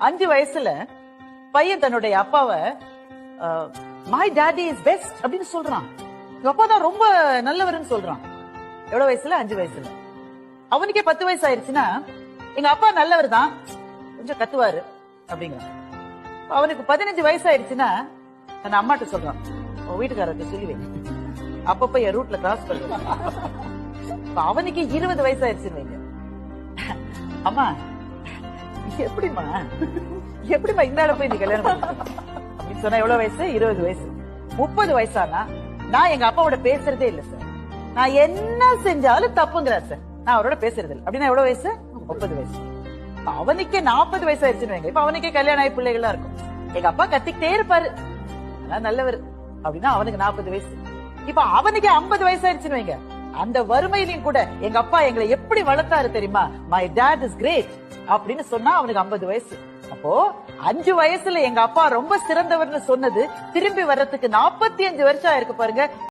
5 வயசுல பையன் தன்னுடைய அப்பாவை மை டாடி இஸ் பெஸ்ட் அப்படின்னு சொல்றான். எங்க அப்பா தான் ரொம்ப நல்லவர்னு சொல்றான். எவ்வளவு வயசுல? 5 வயசுல. அவனுக்கே 10 வயசு ஆயிருச்சுன்னா எங்க அப்பா நல்லவர் தான், கொஞ்சம் கத்துவாரு அப்படிங்கிறான். அவனுக்கு 15 வயசு ஆயிடுச்சுன்னா தன் அம்மாட்ட சொல்றான், உன் வீட்டுக்காரருக்கு சொல்லி வை, அப்பப்ப என் ரூட்ல கிராஸ் பண்ணுவான். அவனுக்கு 20 வயசு ஆயிடுச்சுன்னு வைங்க, அம்மா எப்படிமா இந்த போய் நீ கல்யாணம் அப்படின்னு சொன்னா எவ்வளவு வயசு? 20 வயசு. 30 வயசானா நான் எங்க அப்பாவோட பேசுறதே இல்ல சார், நான் என்ன செஞ்சாலும் தப்புங்கிறார் சார், நான் அவரோட பேசுறது இல்லை அப்படின்னா எவ்வளவு வயசு? 30 வயசு. அவனுக்கே 40 வயசு ஆயிடுச்சுன்னு வைங்க, இப்ப அவனுக்கே கல்யாணம் ஆகி பிள்ளைகளா இருக்கும். எங்க அப்பா கத்திக்கிட்டே இருப்பாரு, நல்லவர் அப்படின்னா அவனுக்கு 40 வயசு. இப்ப அவனுக்கு 50 வயசு ஆயிடுச்சுன்னு வைங்க, அந்த வறுமையிலையும் கூட எங்க அப்பா எங்களை எப்படி வளர்த்தாரு தெரியுமா, மை டாட் இஸ் கிரேட் அப்படின்னு சொன்னா அவனுக்கு 50 வயசு. அப்போ 5 வயசுல எங்க அப்பா ரொம்ப சிறந்தவர்னு சொன்னது திரும்பி வர்றதுக்கு 45 வருஷம் ஆயிருக்கு பாருங்க.